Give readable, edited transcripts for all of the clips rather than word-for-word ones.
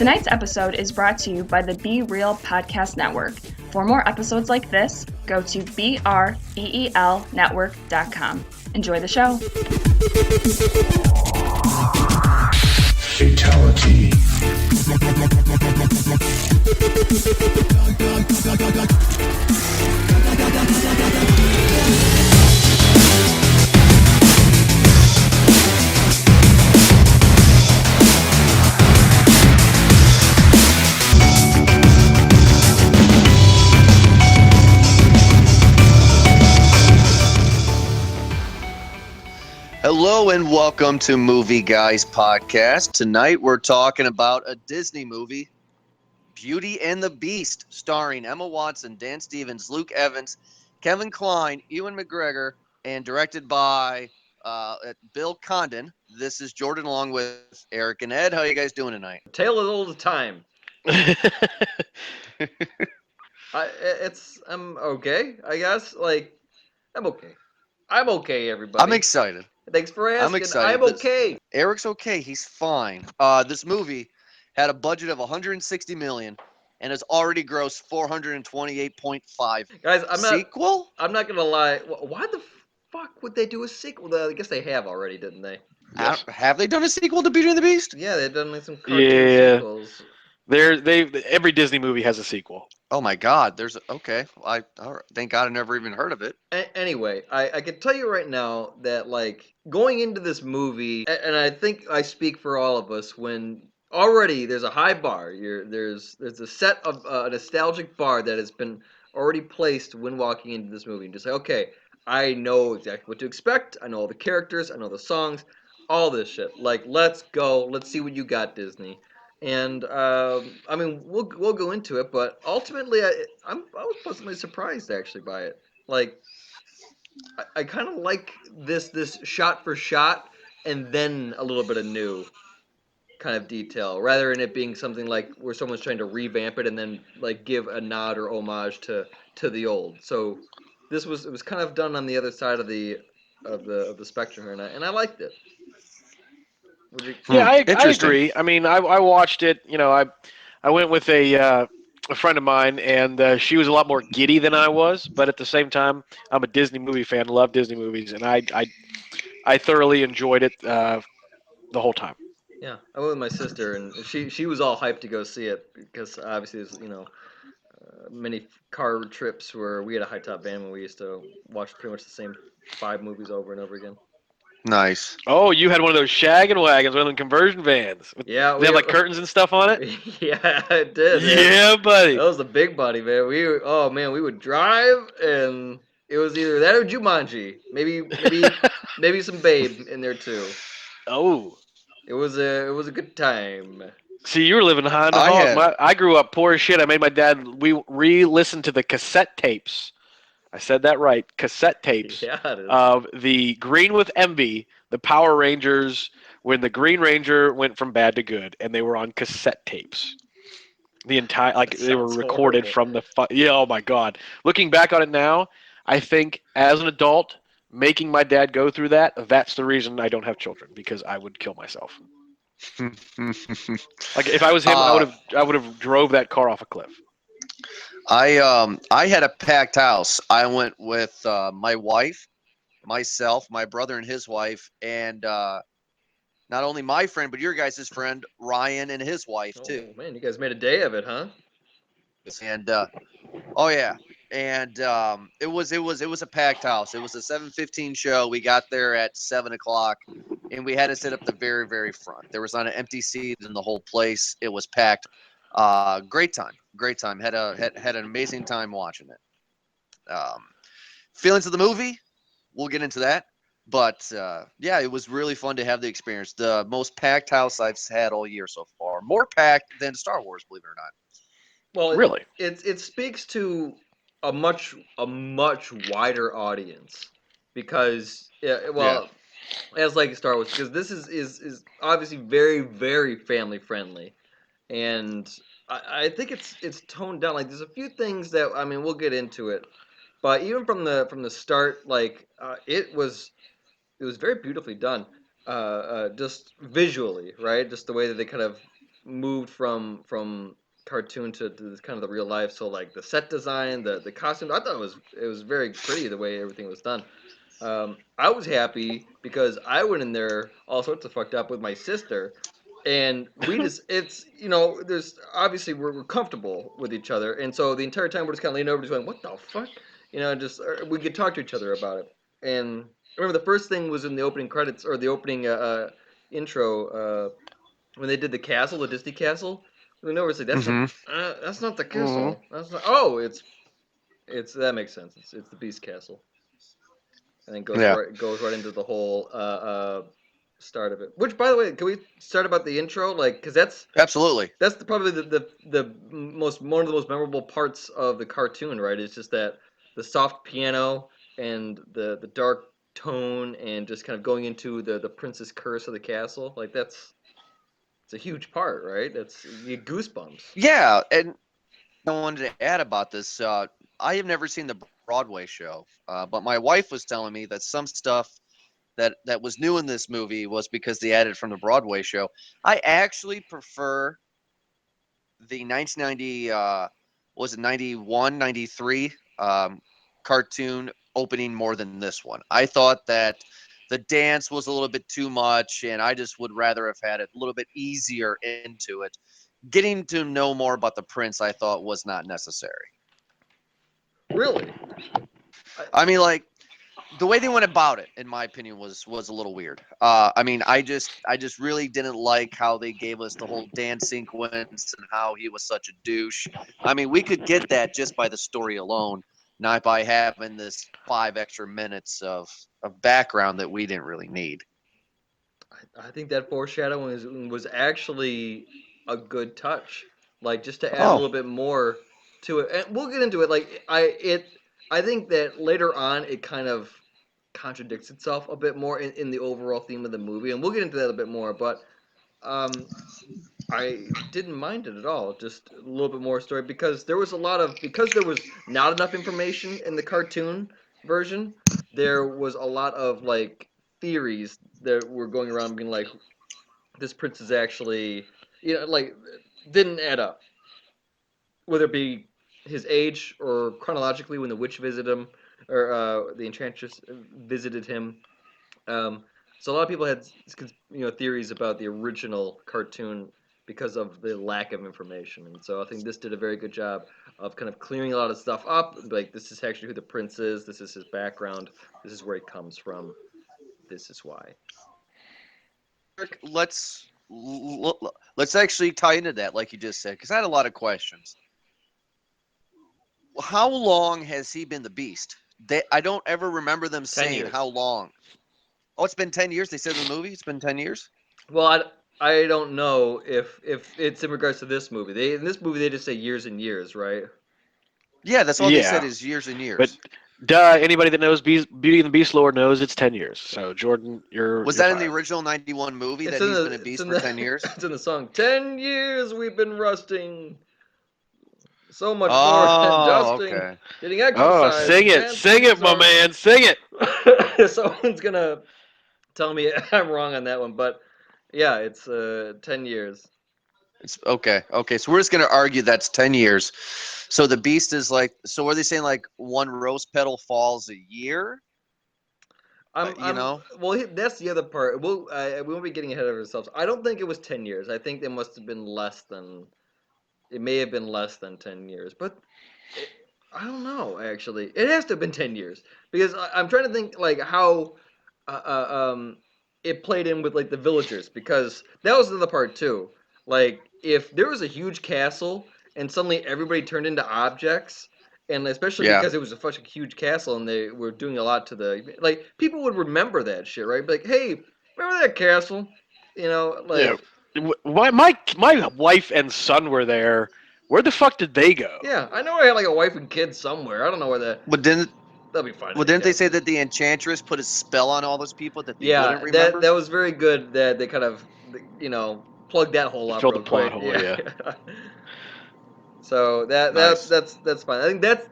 Tonight's episode is brought to you by the Be Real Podcast Network. For more episodes like this, go to BREELnetwork.com. Enjoy the show. Fatality. Hello and welcome to Movie Guys Podcast. Tonight we're talking about a Disney movie, Beauty and the Beast, starring Emma Watson, Dan Stevens, Luke Evans, Kevin Kline, Ewan McGregor, and directed by Bill Condon. This is Jordan along with Eric and Ed. How are you guys doing tonight? Tale as old as time. I'm okay, I guess. I'm okay. I'm okay, everybody. I'm excited. Thanks for asking. I'm excited. I'm okay. Eric's okay. He's fine. This movie had a budget of $160 million and has already grossed $428.5. Guys, Sequel? I'm not gonna lie. Why the fuck would they do a sequel? I guess they have already, didn't they? Yes. Have they done a sequel to Beauty and the Beast? Yeah, they've done some cartoon sequels. Every Disney movie has a sequel. Oh my God! Okay. Thank God I never even heard of it. Anyway, I can tell you right now that going into this movie, and I think I speak for all of us when already there's a high bar. There's a set of a nostalgic bar that has been already placed when walking into this movie. And just say, okay, I know exactly what to expect. I know all the characters. I know the songs. All this shit. Let's go. Let's see what you got, Disney. And I mean, we'll go into it, but ultimately, I was pleasantly surprised actually by it. I kind of like this shot for shot, and then a little bit of new kind of detail, rather than it being something like where someone's trying to revamp it and then give a nod or homage to the old. So it was kind of done on the other side of the spectrum here, and I liked it. Yeah, I agree. I mean, I watched it. You know, I went with a friend of mine, and she was a lot more giddy than I was. But at the same time, I'm a Disney movie fan. Love Disney movies, and I thoroughly enjoyed it the whole time. Yeah, I went with my sister, and she was all hyped to go see it because obviously there's many car trips where we had a high top van when we used to watch pretty much the same 5 movies over and over again. Nice. Oh, you had one of those shaggin' wagons, one of them conversion vans. Yeah, they have curtains and stuff on it. Yeah, it did. Man. Yeah, buddy. That was the big buddy, man. We would drive, and it was either that or Jumanji. Maybe some Babe in there too. Oh, it was a good time. See, you were living high on the hog. I grew up poor as shit. I made my dad. We re-listened to the cassette tapes. I said that right. Cassette tapes of the Green with Envy, the Power Rangers, when the Green Ranger went from bad to good, and they were on cassette tapes. The entire, they were recorded from the. Yeah, oh my God. Looking back on it now, I think as an adult, making my dad go through that's the reason I don't have children, because I would kill myself. If I was him, I would have drove that car off a cliff. I had a packed house. I went with my wife, myself, my brother and his wife, and not only my friend, but your guys' friend, Ryan, and his wife, too. Oh, man, you guys made a day of it, huh? And, oh, yeah. And it was a packed house. It was a 7:15 show. We got there at 7 o'clock, and we had to sit up the very, very front. There was not an empty seat in the whole place. It was packed. Great time. Had an amazing time watching it. Feelings of the movie, we'll get into that. But yeah, it was really fun to have the experience. The most packed house I've had all year so far. More packed than Star Wars, believe it or not. Well, really, it speaks to a much wider audience because as like Star Wars, because this is obviously very, very family friendly. And I think it's toned down. There's a few things that we'll get into it, but even from the start, it was very beautifully done, just visually, right? Just the way that they kind of moved from cartoon to this kind of the real life. So like the set design, the costumes, I thought it was very pretty the way everything was done. I was happy because I went in there all sorts of fucked up with my sister, and we just it's there's obviously we're comfortable with each other, and so the entire time we're just kind of leaning over, just going, "What the fuck?" Just we could talk to each other about it. And I remember the first thing was in the opening credits or the opening intro when they did the castle, the Disney castle. We know it's like that's not the castle. That's not. Oh, it's that makes sense. It's the Beast Castle, and then goes right into the whole start of it. Which, by the way, can we start about the intro? Like, because absolutely probably the most one of the most memorable parts of the cartoon, right? It's just that the soft piano and the dark tone and just kind of going into the princess curse of the castle. Like it's a huge part, right? You get goosebumps. Yeah, and I wanted to add about this. I have never seen the Broadway show, but my wife was telling me that some stuff that was new in this movie was because they added from the Broadway show. I actually prefer the 1990 was it 91, 93 cartoon opening more than this one. I thought that the dance was a little bit too much, and I just would rather have had it a little bit easier into it. Getting to know more about the prince, I thought, was not necessary. Really? I mean, like, the way they went about it, in my opinion, was a little weird. I mean, I just really didn't like how they gave us the whole dance sequence and how he was such a douche. I mean, we could get that just by the story alone, not by having this 5 extra minutes of background that we didn't really need. I think that foreshadowing was actually a good touch, like just to add a little bit more to it. And we'll get into it. Like I think that later on it kind of contradicts itself a bit more in the overall theme of the movie, and we'll get into that a bit more. But I didn't mind it at all. Just a little bit more story because there was not enough information in the cartoon version. There was a lot of like theories that were going around being like, this prince is actually, like didn't add up, whether it be his age or chronologically when the witch visited him or the enchantress visited him. So a lot of people had theories about the original cartoon because of the lack of information, and so I think this did a very good job of kind of clearing a lot of stuff up. Like, this is actually who the prince is. This is his background. This is where he comes from. This is why. Let's actually tie into that, like you just said, because I had a lot of questions. How long has he been the Beast? I don't ever remember them saying how long. Oh, it's been 10 years. They said in the movie it's been 10 years. Well, I don't know if it's in regards to this movie. In this movie they just say years and years, right? Yeah, that's all they said is years and years. But anybody that knows Beauty and the Beast lore knows it's 10 years. So Jordan, was that in the original 91 movie that he's been a beast for 10 years? It's in the song. 10 years we've been rusting. So much more than dusting. Getting exercise. Sing it, my man, sing it. Someone's gonna tell me I'm wrong on that one, but yeah, it's 10 years. It's okay. So we're just gonna argue that's 10 years. So the Beast is like. So are they saying like one rose petal falls a year? Well, that's the other part. We won't be getting ahead of ourselves. I don't think it was 10 years. I think it must have been less than. It may have been less than 10 years, but I don't know. Actually, it has to have been 10 years because I'm trying to think like how it played in with like the villagers, because that was another part too. Like, if there was a huge castle and suddenly everybody turned into objects, and especially because it was such a huge castle and they were doing a lot to the, like, people would remember that shit, right? Be like, hey, remember that castle? My wife and son were there. Where the fuck did they go? Yeah, I know I had like a wife and kids somewhere. I don't know where that. But didn't that'll be fine. Well, didn't they say that the enchantress put a spell on all those people that they wouldn't remember? that was very good. That they kind of plugged that hole up. Filled the plot hole, yeah. So that's fine. I think that's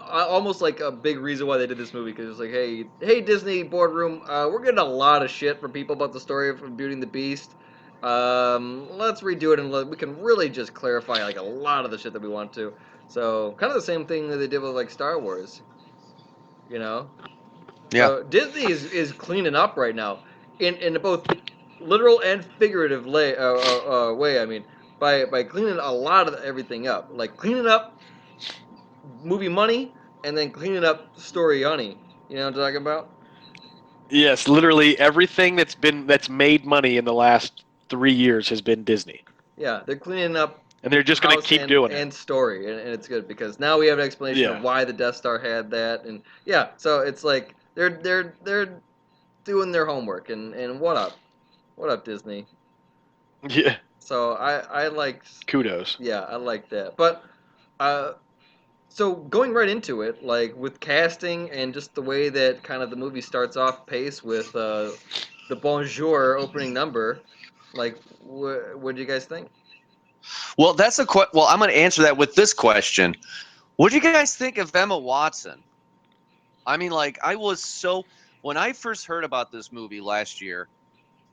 almost like a big reason why they did this movie, because it's like, hey Disney boardroom, we're getting a lot of shit from people about the story of Beauty and the Beast, Let's redo it and we can really just clarify like a lot of the shit that we want to. So kind of the same thing that they did with like Star Wars, you know. Yeah. So Disney is cleaning up right now in both literal and figurative way. I mean, by cleaning a lot of everything up, like cleaning up movie money and then cleaning up story honey. You know what I'm talking about? Yes, literally everything that's made money in the last 3 years has been Disney. Yeah, they're cleaning up And they're just going to house keep doing it. and story, and it's good because now we have an explanation of Yeah. why the Death Star had that, and yeah, so it's like they're doing their homework, and what up Disney? Yeah. So I like Kudos. yeah I like that, but uh so going right into it, like with casting and just the way that kind of the movie starts off pace with the Bonjour opening number, like what do you guys think? Well, well, I'm going to answer that with this question. What do you guys think of Emma Watson? I mean, like, when I first heard about this movie last year,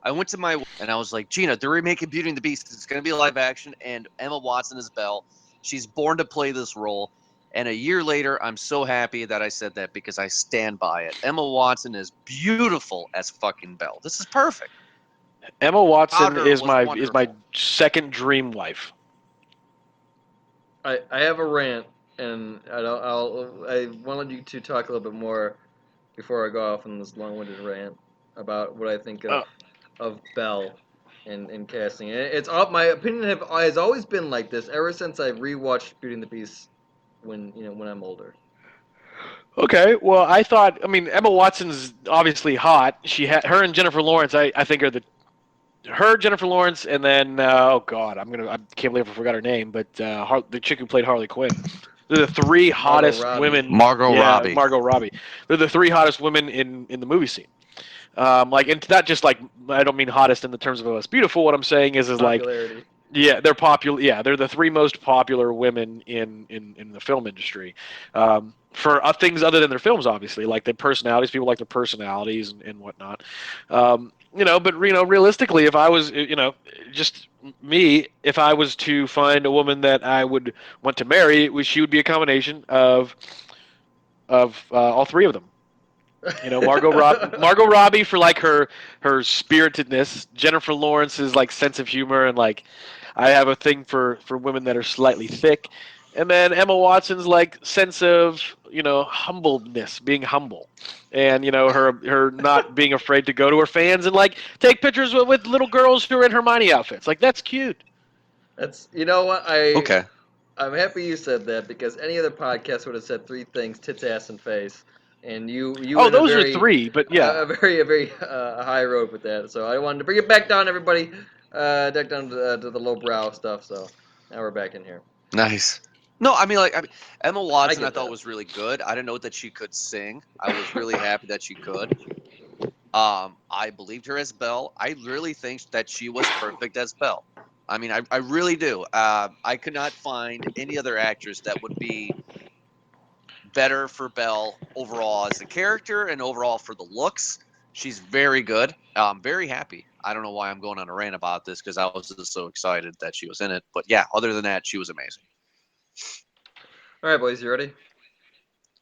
I went to my and I was like, Gina, they're remaking Beauty and the Beast. It's going to be live action, and Emma Watson is Belle. She's born to play this role. And a year later, I'm so happy that I said that because I stand by it. Emma Watson is beautiful as fucking Belle. This is perfect. Emma Watson Otter is was my wonderful. second dream wife. I have a rant, and I wanted you to talk a little bit more before I go off on this long-winded rant about what I think Uh, of Belle and casting. It's all my opinion has always been like this ever since I rewatched Beauty and the Beast when I'm older. Okay, well, I mean, Emma Watson's obviously hot. Her and Jennifer Lawrence, I think are Jennifer Lawrence, and then oh god, I can't believe I forgot her name, but the chick who played Harley Quinn. They're the three Margot hottest Robbie. women. Margot Yeah, Robbie. Margot Robbie. They're the three hottest women in the movie scene. Like, and not just like, I don't mean hottest in the terms of us beautiful. What I'm saying is like, Popularity. yeah, they're popular. Yeah, they're the three most popular women in the film industry. For things other than their films, obviously, like their personalities. People like their personalities and whatnot. But realistically, if I was, just me, if I was to find a woman that I would want to marry, she would be a combination of all three of them. Margot Robbie for like her spiritedness. Jennifer Lawrence's like sense of humor, and like I have a thing for women that are slightly thick. And then Emma Watson's like sense of humbleness, being humble, and her not being afraid to go to her fans and like take pictures with little girls who are in Hermione outfits. Like, that's cute. That's what Okay. I'm happy you said that because any other podcast would have said three things: tits, ass, and face. And you Oh, went those are three, but yeah. a very high road with that. So I wanted to bring it back down, everybody, back down to the lowbrow stuff. So now we're back in here. Nice. No, I mean, Emma Watson, I get thought that. was really good. I didn't know that she could sing. I was really happy that she could. I believed her as Belle. I really think that she was perfect as Belle. I mean, I really do. I could not find any other actress that would be better for Belle overall as a character and overall for the looks. She's very good. I'm very happy. I don't know why I'm going on a rant about this because I was just so excited that she was in it. But yeah, other than that, she was amazing. All right, boys, you ready?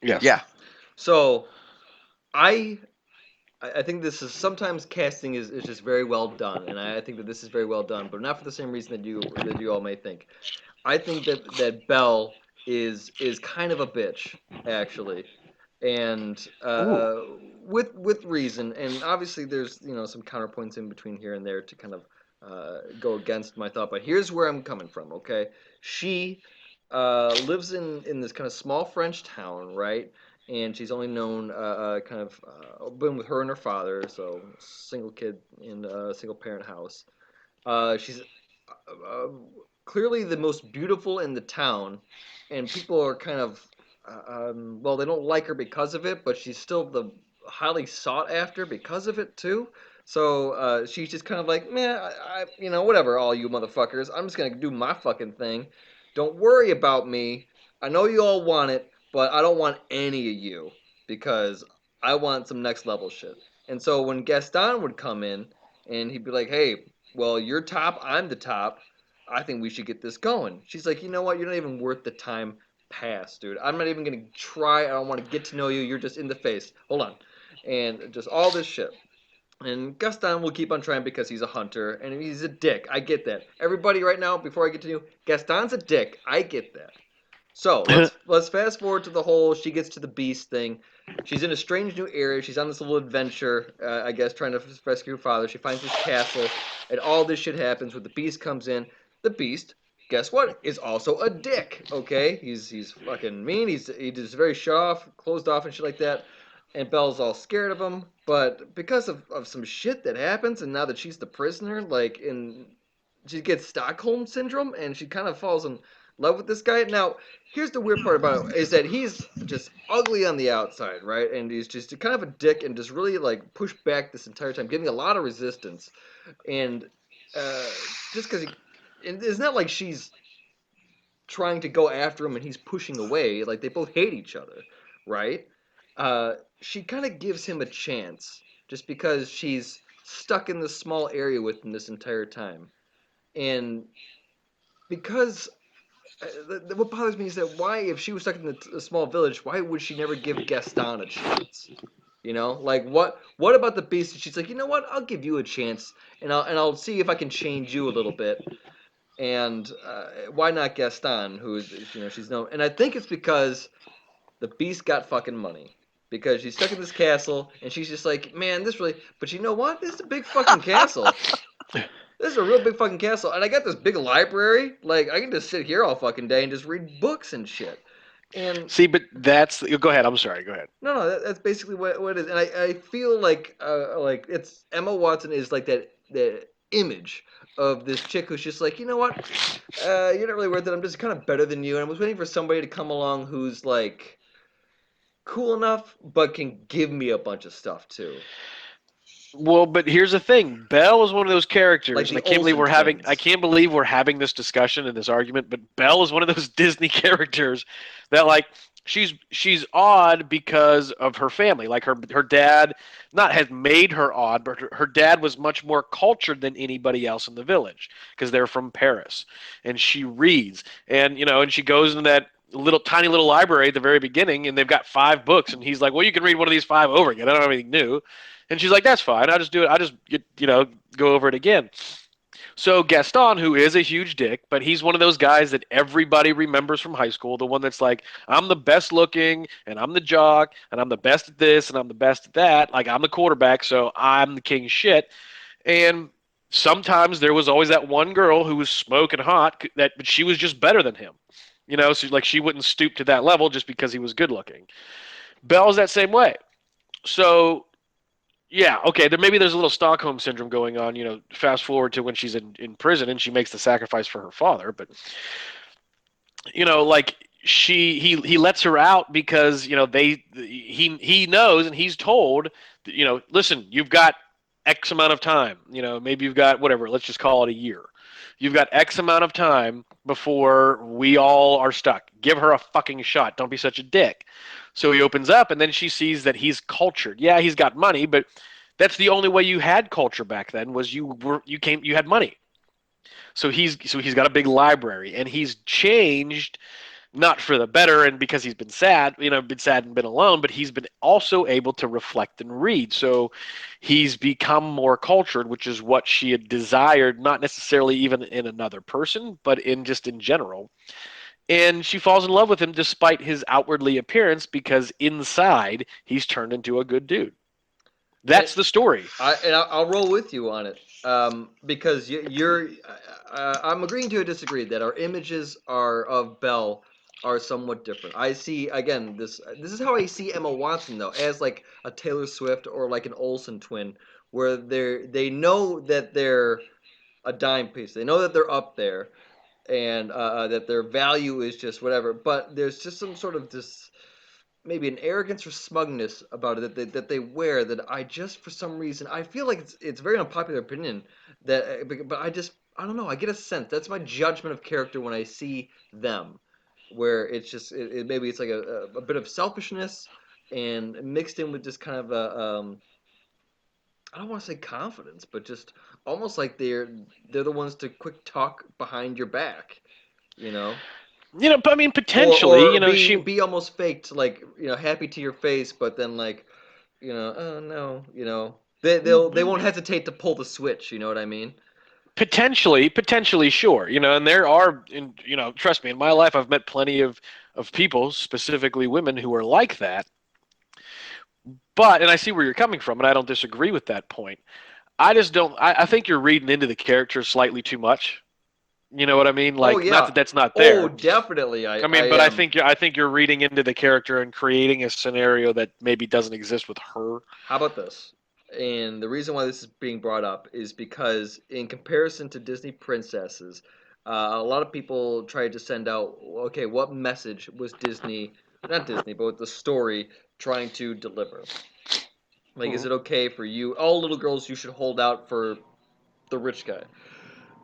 Yes. Yeah. So I think this is sometimes casting is just very well done, and I think that this is very well done, but not for the same reason that you all may think. I think that Belle is kind of a bitch actually, and Ooh. with reason, and obviously there's some counterpoints in between here and there to kind of go against my thought. But here's where I'm coming from. Okay, she lives in this kind of small French town, right? And she's only known kind of been with her and her father, so single kid in a single parent house. She's clearly the most beautiful in the town, and people are kind of well, they don't like her because of it, but she's still the highly sought after because of it too. So she's just kind of like, man, whatever, all you motherfuckers. I'm just gonna do my fucking thing. Don't worry about me. I know you all want it, but I don't want any of you because I want some next level shit. And so when Gaston would come in and he'd be like, hey, well, you're top, I'm the top. I think we should get this going. She's like, you know what? You're not even worth the time pass, dude. I'm not even going to try. I don't want to get to know you. You're just in the face. Hold on. And just all this shit. And Gaston will keep on trying because he's a hunter and he's a dick. I get that. Everybody right now, before I get to you, Gaston's a dick. I get that. So let's fast forward to the whole she gets to the beast thing. She's in a strange new area. She's on this little adventure, I guess, trying to rescue her father. She finds this castle, and all this shit happens. When the beast comes in, the beast, guess what, is also a dick. Okay, he's fucking mean. He's very shut off, closed off, and shit like that. And Belle's all scared of him, but because of some shit that happens, and now that she's the prisoner, like she gets Stockholm syndrome, and she kind of falls in love with this guy. Now, here's the weird part about it is that he's just ugly on the outside, right? And he's just kind of a dick and just really like pushed back this entire time, getting a lot of resistance. And just because and it's not like she's trying to go after him and he's pushing away. Like they both hate each other, right? She kind of gives him a chance just because she's stuck in this small area with him this entire time. And because what bothers me is that why, if she was stuck in the small village, why would she never give Gaston a chance? You know, like what about the beast? She's like, you know what? I'll give you a chance, and I'll see if I can change you a little bit. And why not Gaston, who is she's known? And I think it's because the beast got fucking money. Because she's stuck in this castle, and she's just like, man, this really. But you know what? This is a big fucking castle. This is a real big fucking castle, and I got this big library. Like, I can just sit here all fucking day and just read books and shit. And see, but that's go ahead. I'm sorry. Go ahead. no, that's basically what it is. And I feel like it's Emma Watson is like that image of this chick who's just like, you know what, you're not really worth it. I'm just kind of better than you. And I was waiting for somebody to come along who's like cool enough, but can give me a bunch of stuff too. Well, but here's the thing. Belle is one of those characters, Like and the Olsen twins. I can't believe we're having this discussion and this argument, but Belle is one of those Disney characters that like she's odd because of her family. Like her dad not has made her odd, but her dad was much more cultured than anybody else in the village because they're from Paris. And she reads and she goes into that tiny little library at the very beginning, and they've got 5 books, and he's like, well, you can read one of these 5 over again. I don't have anything new. And she's like, that's fine. I'll just do it. I'll just, go over it again. So Gaston, who is a huge dick, but he's one of those guys that everybody remembers from high school, the one that's like, I'm the best looking, and I'm the jock, and I'm the best at this, and I'm the best at that. Like, I'm the quarterback, so I'm the king shit. And sometimes there was always that one girl who was smoking hot, but she was just better than him. So like she wouldn't stoop to that level just because he was good looking. Belle's that same way. So yeah, okay. Maybe there's a little Stockholm syndrome going on. Fast forward to when she's in prison and she makes the sacrifice for her father. But like he lets her out because he knows and he's told listen, you've got X amount of time. Maybe you've got whatever. Let's just call it a year. You've got X amount of time before we all are stuck. Give her a fucking shot. Don't be such a dick. So he opens up, and then she sees that he's cultured. Yeah, he's got money, but that's the only way you had culture back then was you had money. So he's got a big library, and he's changed not for the better, and because he's been sad, and been alone, but he's been also able to reflect and read. So he's become more cultured, which is what she had desired, not necessarily even in another person, but in general. And she falls in love with him despite his outwardly appearance because inside he's turned into a good dude. That's the story. I'll roll with you on it because you're. I'm agreeing to disagree that our images of Belle are somewhat different. I see again this is how I see Emma Watson though, as like a Taylor Swift or like an Olsen twin, where they know that they're a dime piece. They know that they're up there, and that their value is just whatever. But there's just some sort of this maybe an arrogance or smugness about it that they wear that I just for some reason I feel like it's very unpopular opinion that but I don't know, I get a sense that's my judgment of character when I see them, where it's just maybe it's like a bit of selfishness and mixed in with just kind of I don't want to say confidence, but just almost like they're the ones to quick talk behind your back, you know. But I mean, Or potentially, be almost faked, like happy to your face, but then like oh no, they won't hesitate to pull the switch. You know what I mean? potentially, sure. And there are, trust me, in my life, I've met plenty of people, specifically women, who are like that. But, and I see where you're coming from, and I don't disagree with that point. I just don't. I think you're reading into the character slightly too much. You know what I mean? Oh Like, not yeah. that that's not Oh, there. definitely. I I mean, but am. I think you're reading into the character and creating a scenario that maybe doesn't exist with her. How about this? And the reason why this is being brought up is because, in comparison to Disney princesses, a lot of people tried to send out, okay, what message was Disney, not Disney, but the story trying to deliver? Like, is Mhm. it okay for you, all little girls, you should hold out for the rich guy?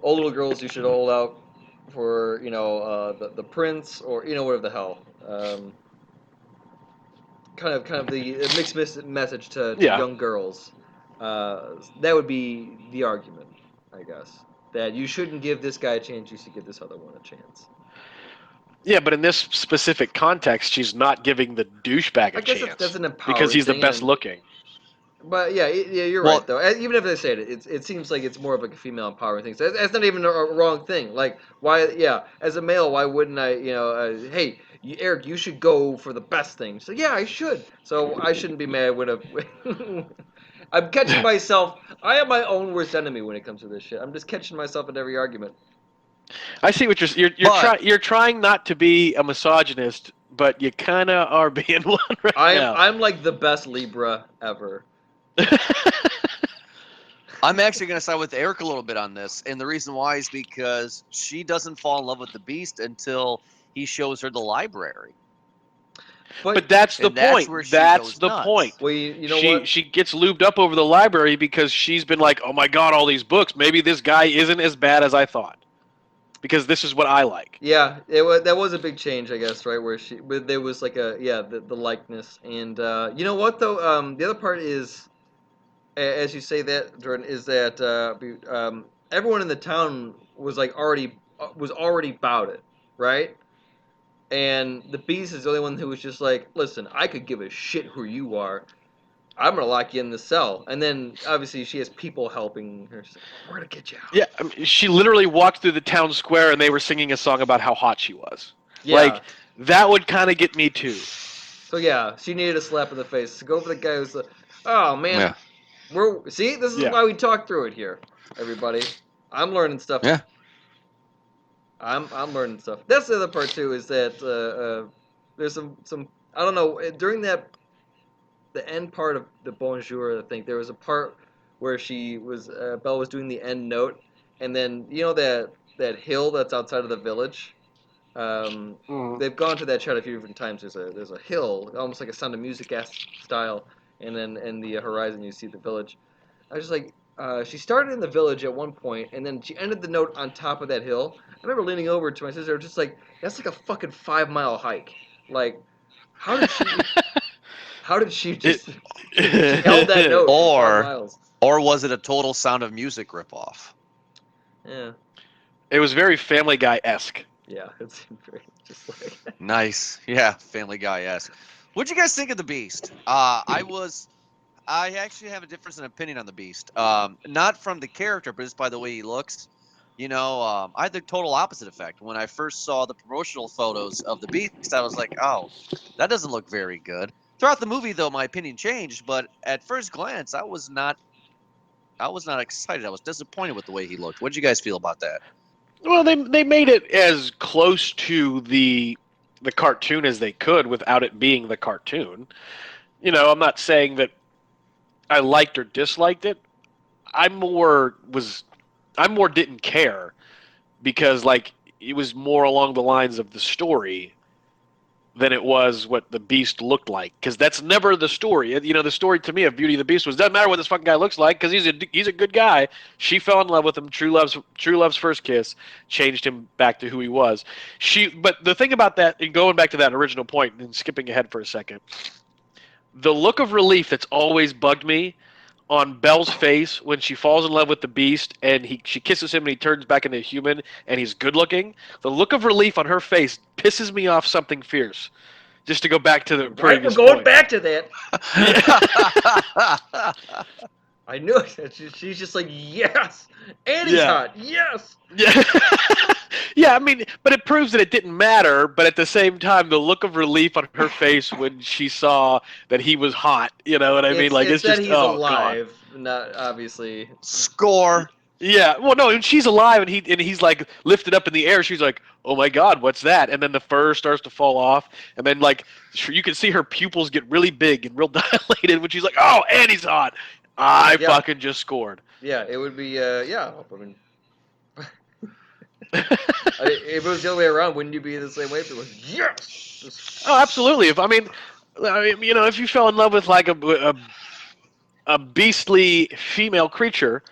All little girls, you should hold out for, the prince, or, whatever the hell. Kind of the mixed message to Yeah, young girls. That would be the argument, I guess. That you shouldn't give this guy a chance. You should give this other one a chance. yeah, but in this specific context, she's not giving the douchebag I a guess that's chance an because empowering he's the thing, best looking. but yeah, you're right Well, though. Even if they say it seems like it's more of like a female empowering thing. So that's not even a wrong thing. Like why? Yeah, as a male, why wouldn't I? Hey, Eric, you should go for the best thing. So yeah, I should. So I shouldn't be mad when a. I'm catching myself. I am my own worst enemy when it comes to this shit. I'm just catching myself in every argument. I see what but you're trying not to be a misogynist, but you kind of are being one right now. I'm like the best Libra ever. I'm actually going to side with Eric a little bit on this, and the reason why is because she doesn't fall in love with the Beast until he shows her the library, But But that's the and that's point. where she That's goes the point. nuts. well, you know She what? she gets lubed up over the library because she's been like, "Oh my god, all these books. Maybe this guy isn't as bad as I thought." Because this is what I like. Yeah, that was a big change, I guess, right? But there was like the likeness, and you know what though? The other part is, as you say that, Jordan, is that everyone in the town was like already about it, right? And the Beast is the only one who was just like, listen, I could give a shit who you are. I'm gonna lock you in the cell, and then obviously she has people helping her. She's like, we're gonna get you out. Yeah, I mean, she literally walked through the town square and they were singing a song about how hot she was. Yeah. Like that would kind of get me too. So yeah, she needed a slap in the face. Go for the guy who's the. Oh man, Yeah, see, this is Yeah. why we talk through it here, everybody. I'm learning stuff. yeah. I'm learning stuff. That's the other part too. Is that there's some I don't know during the end part of the Bonjour. I think there was a part where Belle was doing the end note, and then that hill that's outside of the village. Um, Mhm. they've gone to that shot a few different times. There's a hill, almost like a Sound of Music style, and then in the horizon you see the village. I was just like, she started in the village at one point, and then she ended the note on top of that hill. I remember leaning over to my sister, just like, that's like a fucking 5 mile hike. Like, how did she? How did she It, just? She held that note for five Or miles. or was it a total Sound of Music ripoff? Yeah, it was very Family Guy esque. yeah. It seemed very just like. Nice, yeah, Family Guy-esque. What'd you guys think of the Beast? I actually have a difference in opinion on the Beast. Not from the character, but just by the way he looks. I had the total opposite effect. When I first saw the promotional photos of the Beast, I was like, "Oh, that doesn't look very good." Throughout the movie, though, my opinion changed. But at first glance, I was not. I was not excited. I was disappointed with the way he looked. What did you guys feel about that? Well, they made it as close to the cartoon as they could without it being the cartoon. I'm not saying that I liked or disliked it. I more was I more didn't care because like it was more along the lines of the story than it was what the Beast looked like. Because that's never the story. The story to me of Beauty and the Beast was doesn't matter what this fucking guy looks like because he's a good guy. She fell in love with him. True love's first kiss changed him back to who he was. But the thing about that, and going back to that original point and skipping ahead for a second, the look of relief that's always bugged me on Belle's face when she falls in love with the Beast and she kisses him and he turns back into a human and he's good looking. The look of relief on her face pisses me off something fierce. Just to go back to the previous we're going point. back to that. Yeah. I knew it. She's just like, yes, and he's Yeah. hot. Yes. Yeah. Yeah, I mean, but it proves that it didn't matter. But at the same time, the look of relief on her face when she saw that he was hot, you know what I mean? Like, it's it's that just, he's oh god. alive, not obviously. Score. Yeah, well, no, and she's alive, and he's like lifted up in the air. She's like, "Oh my God, what's that?" And then the fur starts to fall off, and then like you can see her pupils get really big and real dilated when she's like, "Oh, and he's hot." I fucking just scored. Yeah, it would be. Yeah, I mean, if it was the other way around, wouldn't you be the same way? If it was yes. Oh, absolutely. If you fell in love with like a beastly female creature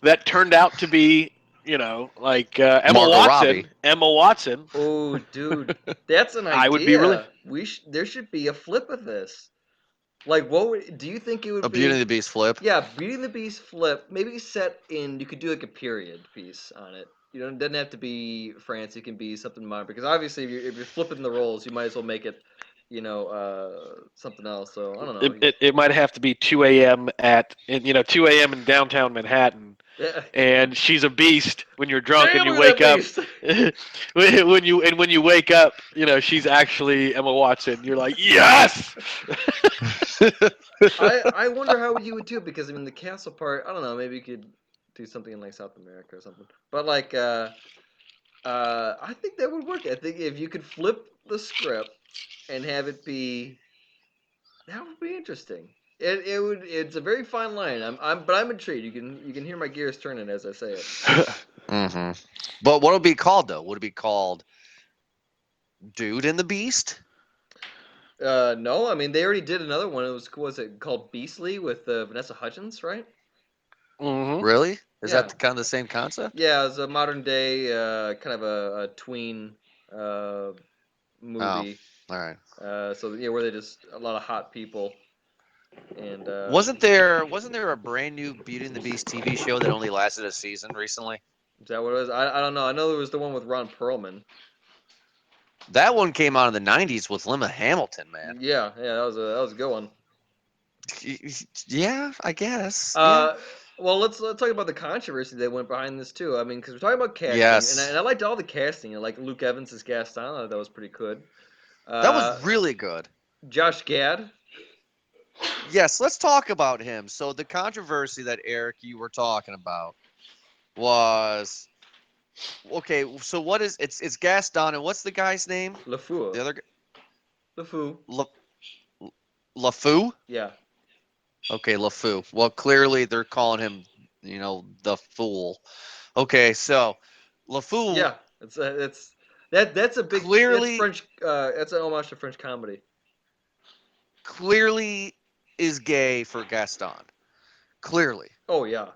that turned out to be, like Emma Margot Robbie. Watson. Emma Watson. Oh, dude, that's an I would be really. idea. There should be a flip of this. Like, do you think it would A be? Beauty and the Beast flip. Yeah, Beauty and the Beast flip. Maybe set in. You could do like a period piece on it. It doesn't have to be France. It can be something modern. Because obviously, if you're flipping the roles, you might as well make it, something else. So I don't know. It might have to be 2 a.m. 2 a.m. in downtown Manhattan. Yeah. And she's a beast when you're drunk Damn, and you look at wake up. that when you wake up, she's actually Emma Watson. You're like, yes. I wonder how you would do it because I mean the castle part. I don't know. Maybe you could do something in like South America or something. But like, I think that would work. I think if you could flip the script and have it be, that would be interesting. It would. It's a very fine line. But I'm intrigued. You can hear my gears turning as I say it. Mm-hmm. But what would it be called though? Would it be called Dude and the Beast? No, I mean they already did another one. Was it called Beastly with Vanessa Hudgens, right? Mm-hmm. Really? Is Yeah. that kind of the same concept? Yeah, it's a modern day kind of a tween movie. Oh, all right. So yeah, where they just a lot of hot people. And Wasn't there a brand new Beauty and the Beast TV show that only lasted a season recently? is that what it was? I don't know. I know there was the one with Ron Perlman. That one came out in the '90s with Lima Hamilton, man. Yeah, that was a good one. Yeah, I guess. Well, let's talk about the controversy that went behind this too. I mean, because we're talking about casting, Yes. and I liked all the casting. Like Luke Evans as Gaston, I thought that was pretty good. That was really good. Josh Gad. Yes, let's talk about him. So the controversy that Eric you were talking about was okay. So what is it's Gaston and what's the guy's name? LeFou. The other LeFou. LeFou? Yeah. Okay, LeFou. Well, clearly they're calling him, the fool. Okay, so LeFou. Yeah, that's a big. Clearly, that's French. That's an homage to French comedy. Clearly, is gay for Gaston. Clearly. Oh yeah.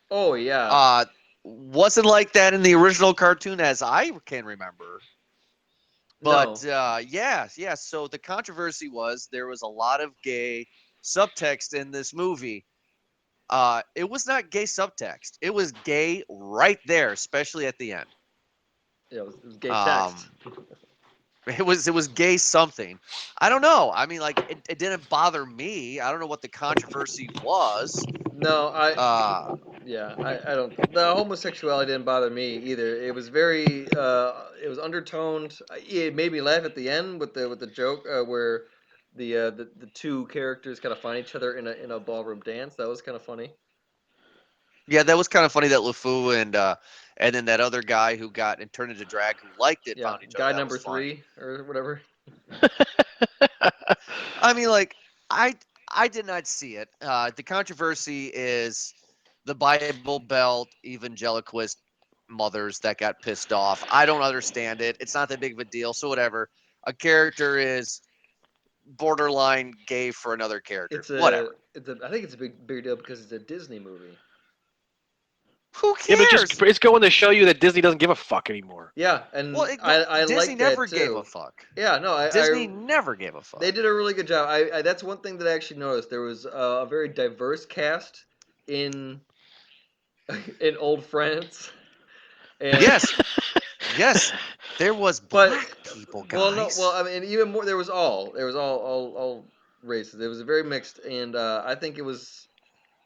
Oh yeah. Wasn't like that in the original cartoon, as I can remember. But no. yeah. So the controversy was there was a lot of gay subtext in this movie. It was not gay subtext. It was gay right there, especially at the end. Yeah, it was gay text. It was gay something. I don't know. I mean, like it didn't bother me. I don't know what the controversy was. No, I don't. The homosexuality didn't bother me either. It was very. It was undertoned. It made me laugh at the end with the joke where the two characters kind of find each other in a ballroom dance. That was kind of funny. Yeah, that was kind of funny that LeFou and then that other guy who got and turned into drag who liked it found each other. Guy that number was funny. 3 or whatever. I mean, like I did not see it. The controversy is the Bible Belt evangelicalist mothers that got pissed off. I don't understand it. It's not that big of a deal. So whatever. A character is borderline gay for another character. Whatever. I think it's a bigger deal because it's a Disney movie. Who Yeah, but cares? it's going to show you that Disney doesn't give a fuck anymore. Yeah, and Well, I Disney like never that gave too. a fuck. Yeah, no, Disney never gave a fuck. They did a really good job. I that's one thing that I actually noticed. There was a very diverse cast in in Old France. And Yes, yes, there was but black people, well, no, well, guys. I mean, even more. There was all races. It was very mixed, and I think it was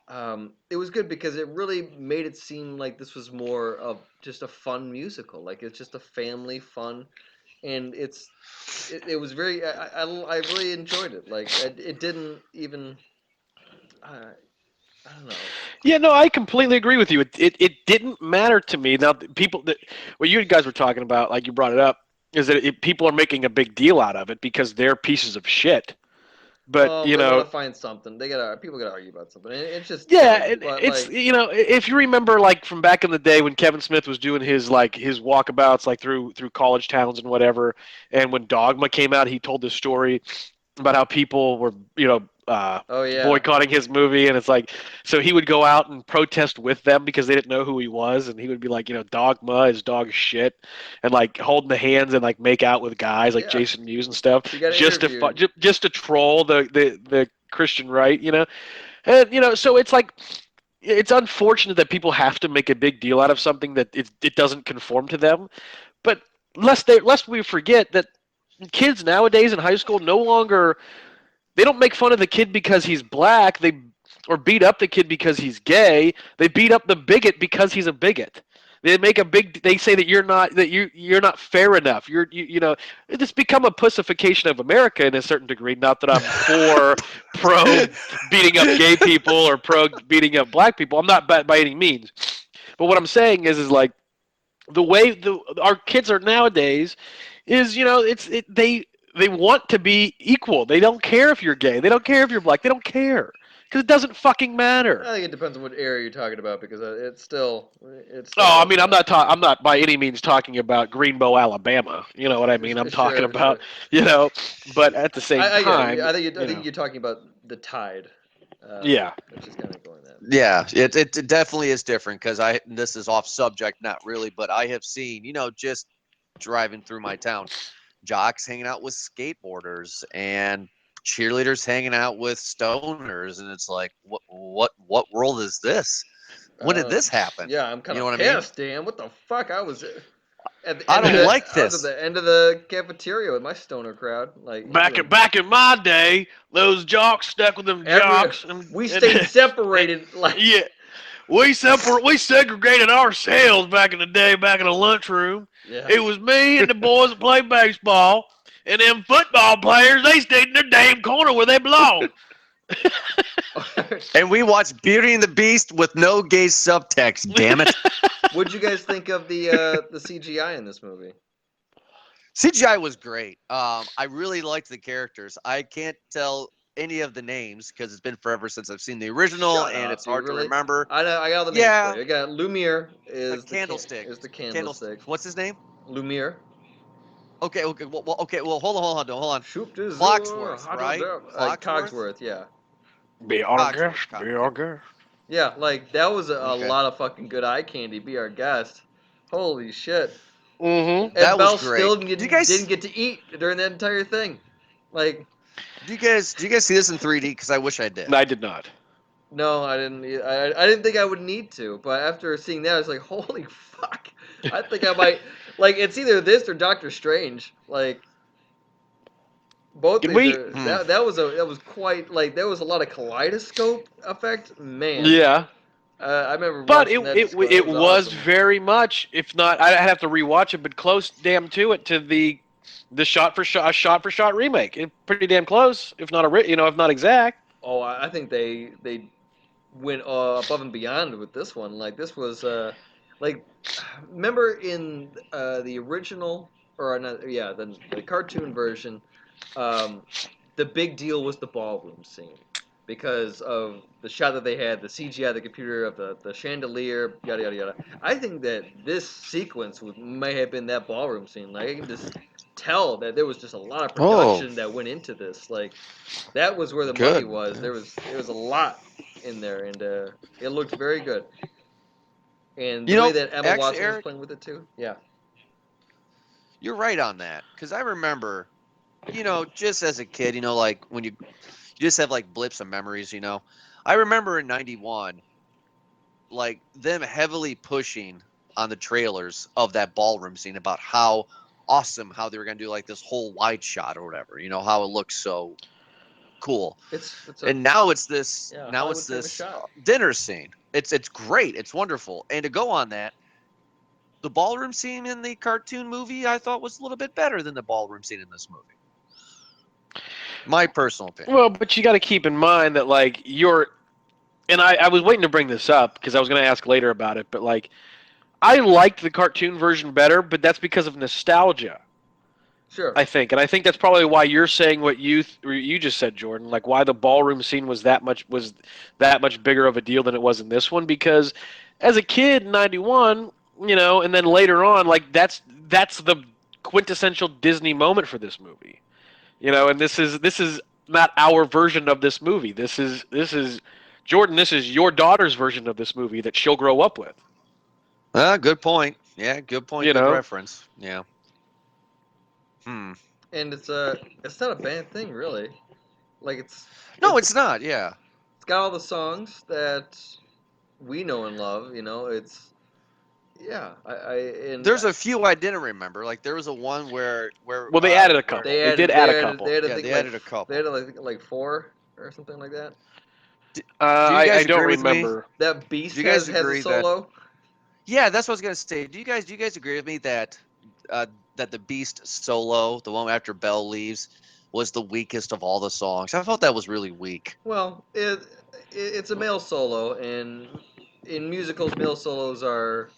good because it really made it seem like this was more of just a fun musical. Like it's just a family fun, and it was very. I really enjoyed it. Like it didn't even. I don't know. Yeah, no, I completely agree with you. It didn't matter to me. Now, people that what you guys were talking about, like you brought it up, is that people are making a big deal out of it because they're pieces of shit. But Well, you they want know, to find something. People gotta argue about something. It's just yeah, silly. But it's like, if you remember like from back in the day when Kevin Smith was doing his his walkabouts like through college towns and whatever, and when Dogma came out, he told this story about how people were oh yeah, boycotting his movie, and it's like so he would go out and protest with them because they didn't know who he was, and he would be like, Dogma is dog shit, and like holding the hands and like make out with guys like yeah. Jason Mewes and stuff, He got just to interviewed. just to troll the Christian right, and so it's like it's unfortunate that people have to make a big deal out of something that it doesn't conform to them, but lest we forget that kids nowadays in high school no longer they don't make fun of the kid because he's black. They or beat up the kid because he's gay. They beat up the bigot because he's a bigot. They make a big. They say that you're not fair enough. It's become a pussification of America in a certain degree. Not that I'm for pro beating up gay people or pro beating up black people. I'm not by any means. But what I'm saying is like the way our kids are nowadays is they want to be equal. They don't care if you're gay. They don't care if you're black. They don't care because it doesn't fucking matter. I think it depends on what area you're talking about because it still Oh, I does mean, that. I'm not by any means talking about Greenbow, Alabama. You know what I mean? I'm talking Sure, about, sure. but at the same I get it. time, I think you're talking about the tide. yeah. Which is kind of going that. Yeah, it definitely is different because this is off subject, not really, but I have seen just driving through my town, jocks hanging out with skateboarders and cheerleaders hanging out with stoners, and it's like what world is this? When did this happen? Yeah, I'm kind You know of what I mean? pissed, Dan. What the fuck? I was at the I end of don't the like I was at this. the end of the cafeteria with my stoner crowd. Like Back in my day, those jocks stuck with them jocks, we stayed separated. Like yeah, we segregated ourselves back in the day, back in the lunchroom. yeah. It was me and the boys that played baseball, and them football players they stayed in their damn corner where they belonged. And we watched Beauty and the Beast with no gay subtext. Damn it! What'd you guys think of the CGI in this movie? CGI was great. I really liked the characters. I can't tell any of the names because it's been forever since I've seen the original, Shut and up, it's dude. hard to Really? remember. I know. I got all the names Yeah, for you. I got Lumiere the is candlestick. the candlestick. What's his name? Lumiere. Okay, okay. Well, hold on. Shoop de zoo, Clocksworth, right? Cogsworth, yeah. Be our Cogsworth. guest. Be our guest. Yeah, like that was a Okay, lot of fucking good eye candy. Be our guest. Holy shit. Mm-hmm. And that was Belle great. still didn't get to eat during that entire thing. Like, Do you guys see this in 3D? Because I wish I did. I did not. no, I didn't. I didn't think I would need to, but after seeing that, I was like, holy fuck. I think I might. Like, it's either this or Doctor Strange. Like, both Can these we? are that was quite like there was a lot of kaleidoscope effect. Man, Yeah. I remember But watching that. That it was was awesome. very much, if not, I'd have to rewatch it, but close damn to it to the shot for shot remake. It pretty damn close, if not if not exact. Oh, I think they went above and beyond with this one. Like this was like remember in the original or not, yeah, the cartoon version, um, the big deal was the ballroom scene because of the shot that they had, the CGI, the computer of the chandelier, yada yada yada. I think that this sequence may have been that ballroom scene. Like I can just tell that there was just a lot of Oh, production that went into this. Like that was where the money good. was. There was a lot in there, and it looked very good. and the way that Emma Watson was playing with it too. Yeah, you're right on that, because I remember, just as a kid, like when you just have like blips of memories. I remember in '91, like them heavily pushing on the trailers of that ballroom scene about how awesome, how they were going to do like this whole wide shot or whatever, how it looks so cool. And now it's this dinner scene. It's great. It's wonderful. And to go on that, the ballroom scene in the cartoon movie I thought was a little bit better than the ballroom scene in this movie. My personal opinion. Well, but you got to keep in mind that like and I was waiting to bring this up because I was going to ask later about it, but like I liked the cartoon version better, but that's because of nostalgia. Sure. I think, and I think that's probably why you're saying what you just said, Jordan. Like why the ballroom scene was that much bigger of a deal than it was in this one. Because as a kid, in '91, and then later on, like that's the quintessential Disney moment for this movie. And this is not our version of this movie. This is Jordan. This is your daughter's version of this movie that she'll grow up with. Good point. Yeah, good point. Good reference. Yeah. And it's not a bad thing, really. Like it's not. Yeah. It's got all the songs that we know and love. It's there's a few I didn't remember. Like there was a one where well, they added a couple. They did add a couple. They added a couple. They added like 4 or something like that. I don't remember. That Beast has a solo. Yeah, that's what I was gonna say. Do you guys agree with me that that the Beast solo, the one after Belle leaves, was the weakest of all the songs? I felt that was really weak. Well, it's a male solo, and in musicals, male solos are.